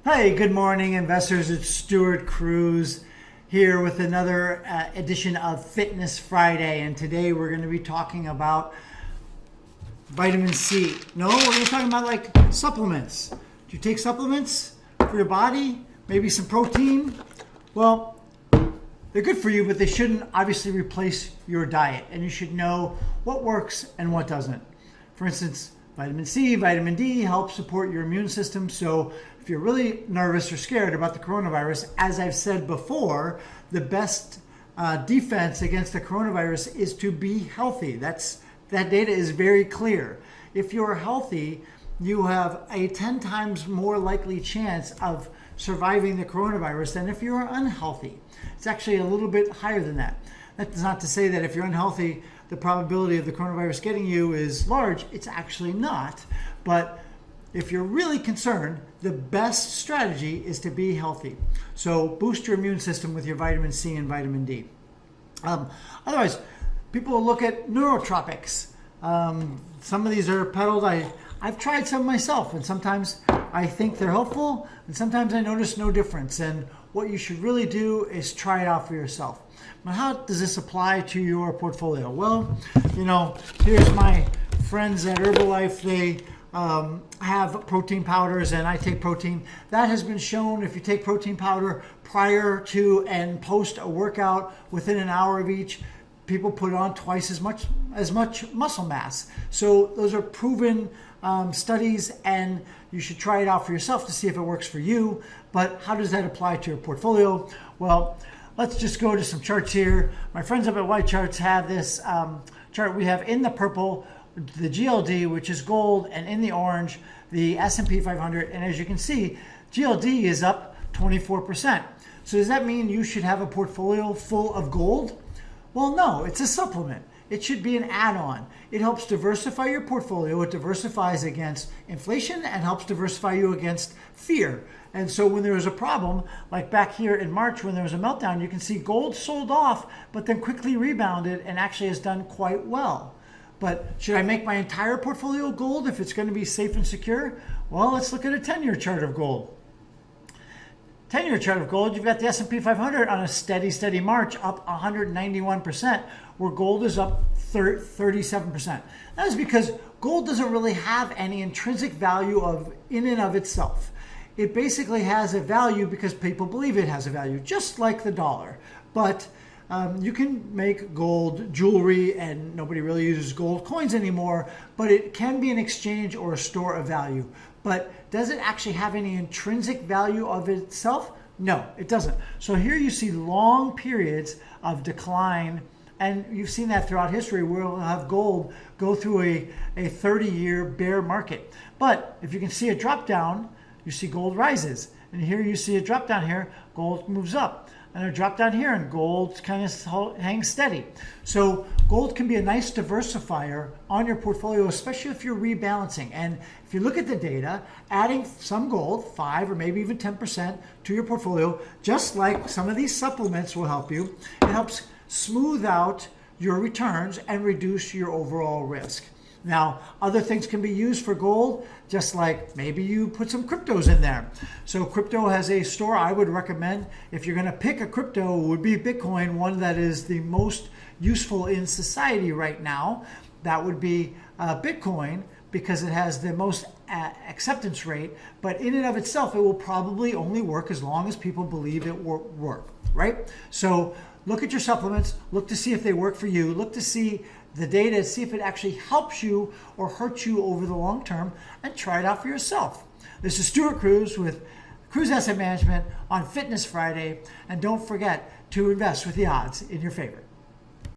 Hey, good morning, investors. It's Stuart Cruz here with another edition of Fitness Friday. And today we're going to be talking about vitamin C. No, we're going to be talking about like supplements. Do you take supplements for your body? Maybe some protein? Well, they're good for you, but they shouldn't obviously replace your diet. And you should know what works and what doesn't. For instance, vitamin C, vitamin D help support your immune system. So if you're really nervous or scared about the coronavirus, as I've said before, the best defense against the coronavirus is to be healthy. That data is very clear. If you're healthy, you have a 10 times more likely chance of surviving the coronavirus than if you're unhealthy. It's actually a little bit higher than that. That's not to say that if you're unhealthy, the probability of the coronavirus getting you is large. It's actually not. But if you're really concerned, the best strategy is to be healthy. So boost your immune system with your vitamin C and vitamin D. Otherwise, people will look at neurotropics. Some of these are peddled. I've tried some myself, and sometimes I think they're helpful, and sometimes I notice no difference. And what you should really do is try it out for yourself. Now, how does this apply to your portfolio? Well, here's my friends at Herbalife. They have protein powders, and I take protein. That has been shown if you take protein powder prior to and post a workout within an hour of each, people put on twice as much muscle mass. So those are proven studies, and you should try it out for yourself to see if it works for you. But how does that apply to your portfolio? Well, let's just go to some charts here. My friends up at White Charts have this chart. We have in the purple the GLD, which is gold, and in the orange the S&P 500. And as you can see, GLD is up 24%. So does that mean you should have a portfolio full of gold? Well, no, it's a supplement. It should be an add-on. It helps diversify your portfolio. It diversifies against inflation and helps diversify you against fear. And so when there is a problem, like back here in March when there was a meltdown, you can see gold sold off, but then quickly rebounded and actually has done quite well. But should I make my entire portfolio gold if it's going to be safe and secure? Well, let's look at a 10-year chart of gold. 10-year chart of gold, you've got the S&P 500 on a steady march up 191%, where gold is up 37%. That is because gold doesn't really have any intrinsic value in and of itself. It basically has a value because people believe it has a value, just like the dollar. But you can make gold jewelry, and nobody really uses gold coins anymore, but it can be an exchange or a store of value. But does it actually have any intrinsic value of itself? No, it doesn't. So here you see long periods of decline, and you've seen that throughout history where we'll have gold go through a 30-year bear market. But if you can see a drop down, you see gold rises. And here you see a drop down here, gold moves up. And a drop down here, and gold kind of hangs steady. So gold can be a nice diversifier on your portfolio, especially if you're rebalancing. And if you look at the data, adding some gold, 5 or maybe even 10% to your portfolio, just like some of these supplements will help you, it helps smooth out your returns and reduce your overall risk. Now, other things can be used for gold, just like maybe you put some cryptos in there. So crypto has a store I would recommend. If you're going to pick a crypto, it would be Bitcoin, one that is the most useful in society right now. That would be Bitcoin because it has the most acceptance rate. But in and of itself, it will probably only work as long as people believe it will work, right? So look at your supplements. Look to see if they work for you. Look to see the data, see if it actually helps you or hurts you over the long term, and try it out for yourself. This is Stuart Cruz with Cruz Asset Management on Fitness Friday, and don't forget to invest with the odds in your favor.